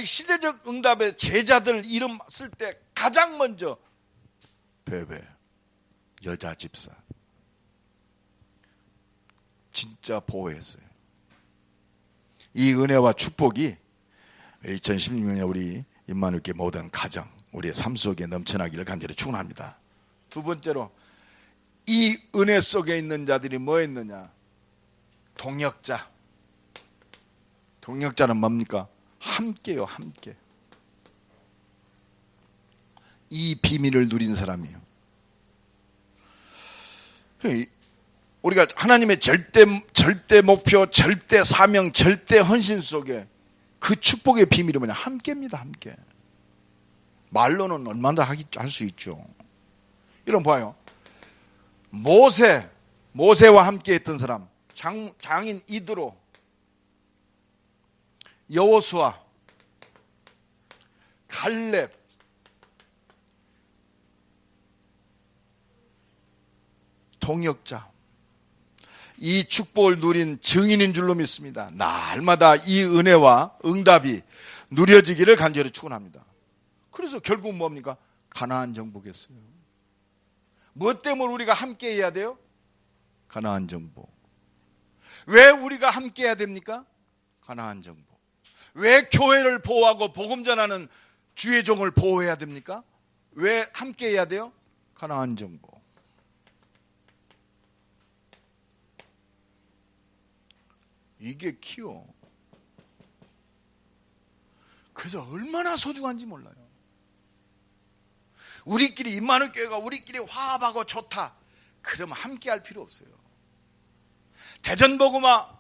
시대적 응답의 제자들 이름 쓸 때 가장 먼저 베베, 여자 집사, 진짜 보호했어요. 이 은혜와 축복이 2016년에 우리 임마누엘교회 모든 가정, 우리의 삶 속에 넘쳐나기를 간절히 축원합니다. 두 번째로 이 은혜 속에 있는 자들이 뭐 했느냐? 동역자. 동역자는 뭡니까? 함께요, 함께. 이 비밀을 누린 사람이에요. 우리가 하나님의 절대 목표, 절대 사명, 절대 헌신 속에 그 축복의 비밀이 뭐냐? 함께입니다, 함께. 말로는 얼마나 할 수 있죠. 이런 봐요. 모세와 함께 했던 사람, 장인 이드로, 여호수아, 갈렙, 동역자, 이 축복을 누린 증인인 줄로 믿습니다. 날마다 이 은혜와 응답이 누려지기를 간절히 축원합니다. 그래서 결국 뭡니까? 가나안 정복했어요. 무엇 때문에 우리가 함께 해야 돼요? 가나안 정복. 왜 우리가 함께 해야 됩니까? 가나안 정복. 왜 교회를 보호하고 복음 전하는 주의 종을 보호해야 됩니까? 왜 함께 해야 돼요? 가나안 정복. 이게 키요. 그래서 얼마나 소중한지 몰라요. 우리끼리 임마누엘 교회가 우리끼리 화합하고 좋다. 그러면 함께 할 필요 없어요. 대전복음화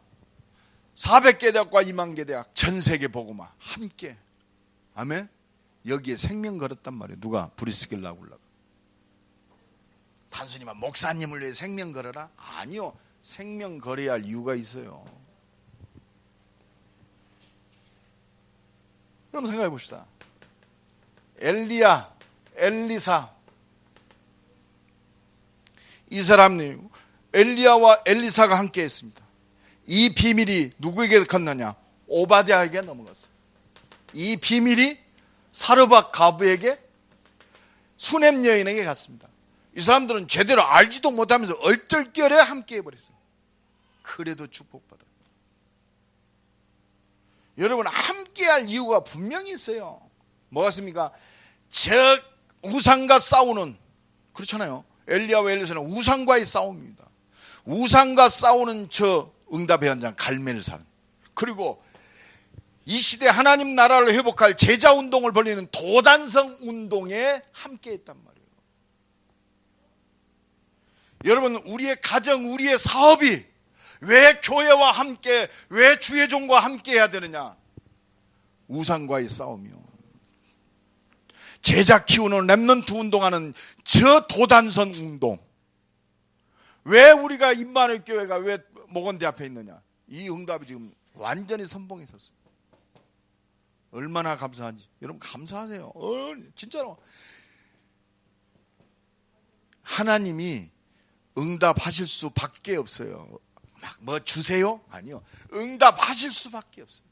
400개 대학과 2만 개 대학 전 세계 복음화 함께. 아멘. 여기에 생명 걸었단 말이에요. 누가? 브리스길라 굴라가. 단순히만 목사님을 위해 생명 걸어라? 아니요. 생명 걸어야 할 이유가 있어요. 그럼 생각해 봅시다. 엘리야, 엘리사, 이 사람이 엘리야와 엘리사가 함께 했습니다. 이 비밀이 누구에게 갔느냐? 오바댜에게 넘어갔어요. 이 비밀이 사르밧 가부에게, 수넴 여인에게 갔습니다. 이 사람들은 제대로 알지도 못하면서 얼떨결에 함께 해버렸어요. 그래도 축복받아요. 여러분, 함께할 이유가 분명히 있어요. 뭐가 있습니까? 우상과 싸우는, 그렇잖아요. 엘리야와 엘리사는 우상과의 싸움입니다. 우상과 싸우는 저 응답의 현장 갈멜산, 그리고 이 시대 하나님 나라를 회복할 제자운동을 벌이는 도단성 운동에 함께했단 말이에요. 여러분, 우리의 가정, 우리의 사업이 왜 교회와 함께, 왜 주의 종과 함께 해야 되느냐? 우상과의 싸움이요. 제자 키우는 렘넌트 운동하는 저 도단선 운동. 왜 우리가 임마누엘 교회가 왜 목원대 앞에 있느냐? 이 응답이 지금 완전히 선봉에 섰어요. 얼마나 감사한지. 여러분 감사하세요. 진짜로. 하나님이 응답하실 수밖에 없어요. 막 뭐 주세요? 아니요. 응답하실 수밖에 없어요.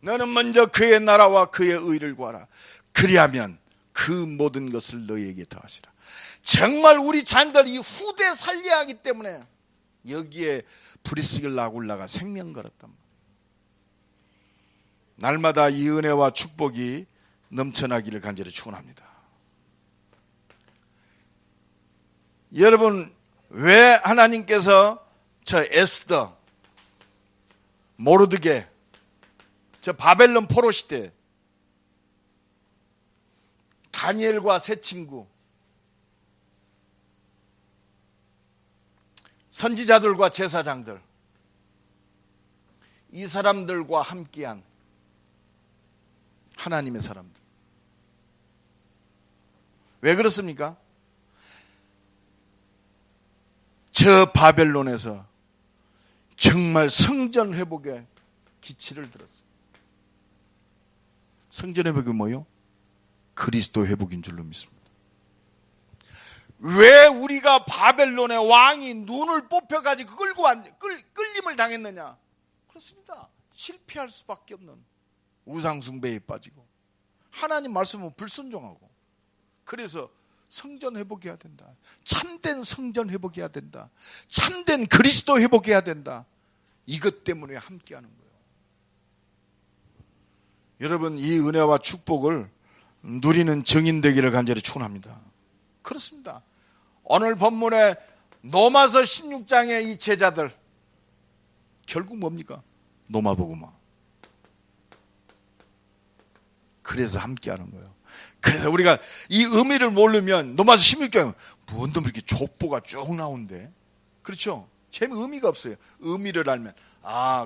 너는 먼저 그의 나라와 그의 의를 구하라. 그리하면 그 모든 것을 너희에게 더하시라. 정말 우리 자녀들 이 후대 살려야 하기 때문에 여기에 브리스길라 아굴라가 생명 걸었단 말이에요. 날마다 이 은혜와 축복이 넘쳐나기를 간절히 축원합니다. 여러분, 왜 하나님께서 저 에스더, 모르드게, 저 바벨론 포로 시대, 다니엘과 세 친구, 선지자들과 제사장들, 이 사람들과 함께한 하나님의 사람들, 왜 그렇습니까? 저 바벨론에서 정말 성전 회복에 기치를 들었어요. 성전 회복이 뭐예요? 그리스도 회복인 줄로 믿습니다. 왜 우리가 바벨론의 왕이 눈을 뽑혀가지고 끌림을 당했느냐? 그렇습니다. 실패할 수밖에 없는 우상숭배에 빠지고 하나님 말씀은 불순종하고, 그래서 성전 회복해야 된다. 참된 성전 회복해야 된다. 참된 그리스도 회복해야 된다. 이것 때문에 함께하는 거예요. 여러분, 이 은혜와 축복을 누리는 증인 되기를 간절히 축원합니다. 그렇습니다. 오늘 본문의 로마서 16장의 이 제자들, 결국 뭡니까? 노마복음화. 그래서 함께하는 거예요. 그래서 우리가 이 의미를 모르면 로마서 16장에 뭔 놈 이렇게 족보가 쭉 나온대. 그렇죠? 의미가 없어요. 의미를 알면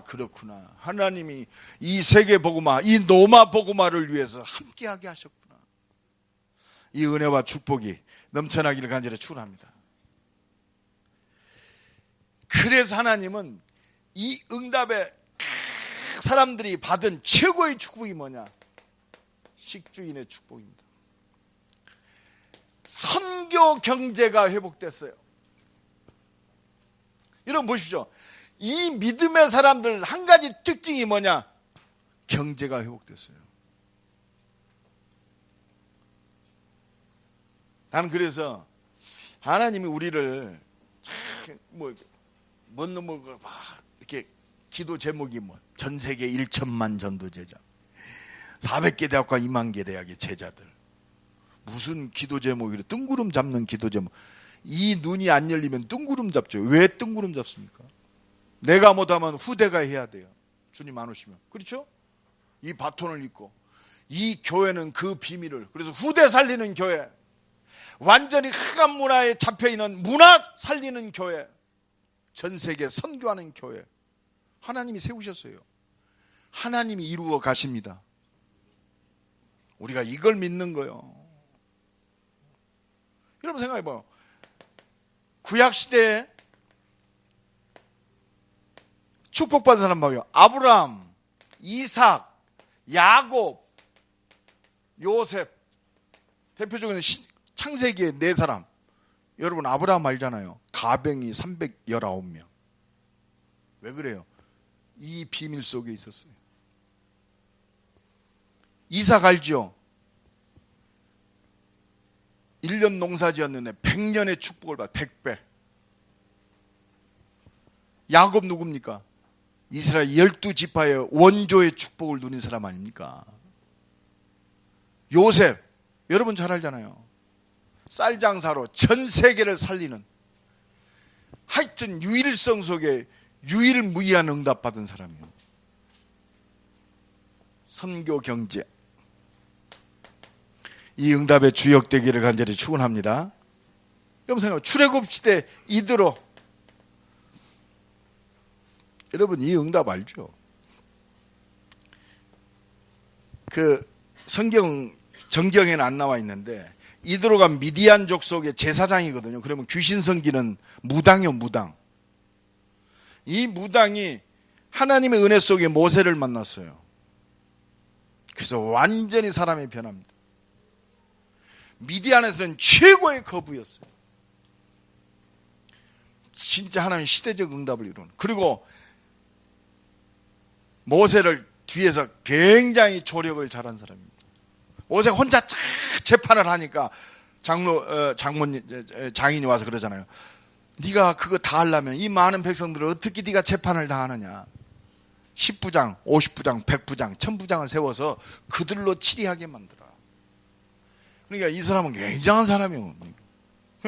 그렇구나. 하나님이 이 세계 복음화, 이 로마 복음화를 위해서 함께하게 하셨구나. 이 은혜와 축복이 넘쳐나기를 간절히 축원합니다. 그래서 하나님은 이 응답에 사람들이 받은 최고의 축복이 뭐냐? 식주인의 축복입니다. 선교 경제가 회복됐어요. 여러분 보십시오. 이 믿음의 사람들 한 가지 특징이 뭐냐? 경제가 회복됐어요. 나는 그래서 하나님이 우리를 이렇게 기도 제목이 전 세계 1천만 전도 제자, 400개 대학과 2만 개 대학의 제자들, 무슨 기도 제목이래? 뜬구름 잡는 기도 제목. 이 눈이 안 열리면 뜬구름 잡죠. 왜 뜬구름 잡습니까? 내가 못하면 후대가 해야 돼요. 주님 안 오시면. 그렇죠? 이 바톤을 입고 이 교회는 그 비밀을, 그래서 후대 살리는 교회, 완전히 흑암 문화에 잡혀있는 문화 살리는 교회, 전 세계 선교하는 교회, 하나님이 세우셨어요. 하나님이 이루어 가십니다. 우리가 이걸 믿는 거예요. 여러분 생각해봐요. 구약시대에 축복받은 사람 봐요. 아브라함, 이삭, 야곱, 요셉. 대표적으로 창세기의 네 사람. 여러분 아브라함 알잖아요. 가병이 319명. 왜 그래요? 이 비밀 속에 있었어요. 이삭 알죠? 1년 농사 지었는데 100년의 축복을 받아. 100배. 야곱 누굽니까? 이스라엘 12지파의 원조의 축복을 누린 사람 아닙니까? 요셉, 여러분 잘 알잖아요. 쌀장사로 전 세계를 살리는, 하여튼 유일성 속에 유일무이한 응답받은 사람이에요. 선교 경제, 이 응답의 주역되기를 간절히 축원합니다. 여러분 생각해요. 출애굽 시대 이드로, 여러분 이 응답 알죠? 그 정경에는 안 나와 있는데 이드로가 미디안족 속의 제사장이거든요. 그러면 귀신 섬기는 무당이요, 무당. 이 무당이 하나님의 은혜 속에 모세를 만났어요. 그래서 완전히 사람이 변합니다. 미디안에서는 최고의 거부였어요. 진짜 하나님 시대적 응답을 이루는. 그리고 모세를 뒤에서 굉장히 조력을 잘한 사람입니다. 모세가 혼자 재판을 하니까 장인이 와서 그러잖아요. 네가 그거 다 하려면 이 많은 백성들을 어떻게 네가 재판을 다 하느냐. 10부장, 50부장, 100부장, 1000부장을 세워서 그들로 치리하게 만들어. 그러니까 이 사람은 굉장한 사람이에요.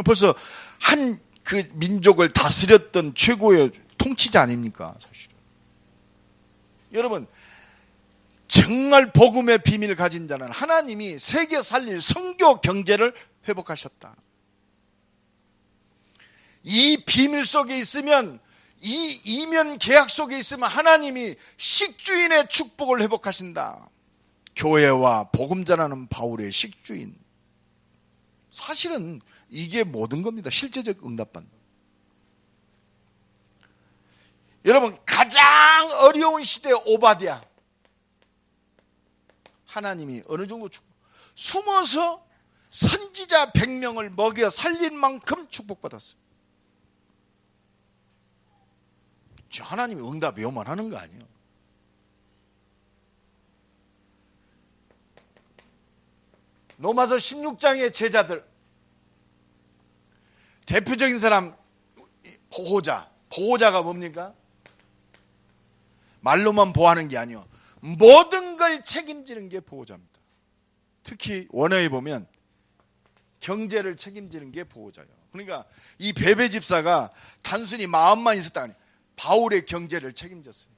벌써 한 그 민족을 다스렸던 최고의 통치자 아닙니까, 사실은. 여러분, 정말 복음의 비밀을 가진 자는 하나님이 세계 살릴 선교 경제를 회복하셨다. 이 비밀 속에 있으면, 이 이면 계약 속에 있으면 하나님이 식주인의 축복을 회복하신다. 교회와 복음 전하는 바울의 식주인. 사실은 이게 모든 겁니다. 실제적 응답받는. 여러분, 가장 어려운 시대 오바댜, 하나님이 어느 정도 숨어서 선지자 100명을 먹여 살릴 만큼 축복받았어요. 하나님이 응답 외워만 하는 거 아니에요. 로마서 16장의 제자들, 대표적인 사람 보호자가 뭡니까? 말로만 보호하는 게 아니요, 모든 걸 책임지는 게 보호자입니다. 특히 원어에 보면 경제를 책임지는 게 보호자예요. 그러니까 이 베베 집사가 단순히 마음만 있었다 아니, 바울의 경제를 책임졌어요.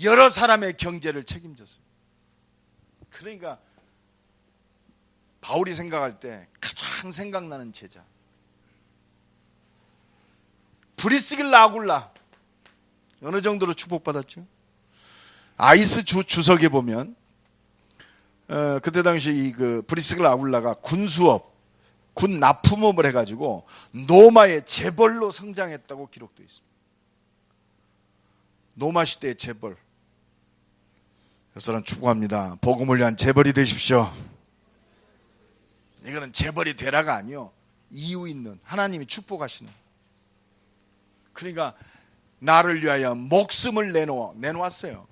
여러 사람의 경제를 책임졌어요. 그러니까 바울이 생각할 때 가장 생각나는 제자, 브리스길라 아굴라 어느 정도로 축복받았죠? 아이스 주석에 보면 그때 당시 그 브리스길라 아굴라가 군 납품업을 해가지고 노마의 재벌로 성장했다고 기록되어 있습니다. 노마 시대의 재벌. 그래서 축복합니다. 복음을 위한 재벌이 되십시오. 이거는 재벌이 되라가 아니요, 이유 있는 하나님이 축복하시는. 그러니까 나를 위하여 목숨을 내놓았어요.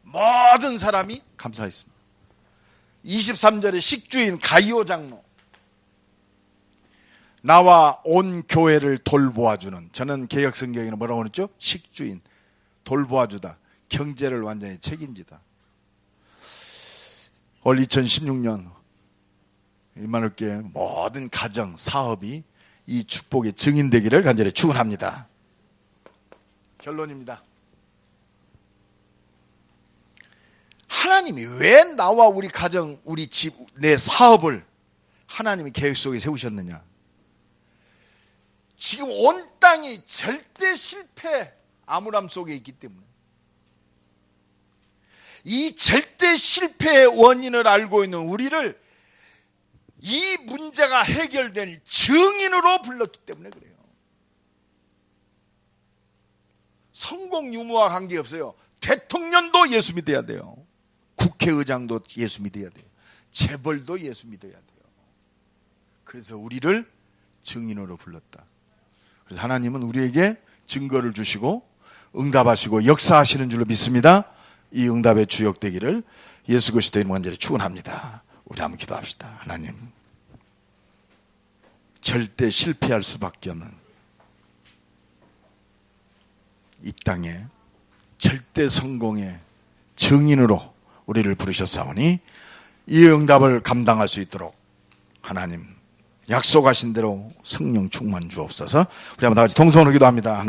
모든 사람이 감사했습니다. 23절에 식주인 가이오 장로, 나와 온 교회를 돌보아주는, 저는 개혁성경에는 뭐라고 그랬죠? 식주인, 돌보아주다, 경제를 완전히 책임지다. 올 2016년 임마누엘교회 모든 가정, 사업이 이 축복의 증인되기를 간절히 축원합니다. 결론입니다. 하나님이 왜 나와 우리 가정, 우리 집, 내 사업을 하나님이 계획 속에 세우셨느냐? 지금 온 땅이 절대 실패 암울함 속에 있기 때문에, 이 절대 실패의 원인을 알고 있는 우리를 이 문제가 해결될 증인으로 불렀기 때문에 그래요. 성공 유무와 관계없어요. 대통령도 예수 믿어야 돼요. 국회의장도 예수 믿어야 돼요. 재벌도 예수 믿어야 돼요. 그래서 우리를 증인으로 불렀다. 그래서 하나님은 우리에게 증거를 주시고 응답하시고 역사하시는 줄로 믿습니다. 이 응답의 주역되기를 예수 그리스도의 이름으로 간절히 축원합니다. 우리 한번 기도합시다. 하나님, 절대 실패할 수밖에 없는 이 땅에 절대 성공의 증인으로 우리를 부르셨사오니 이 응답을 감당할 수 있도록 하나님 약속하신 대로 성령 충만 주옵소서. 우리 한번 다 같이 통성으로 기도합니다. 하나님.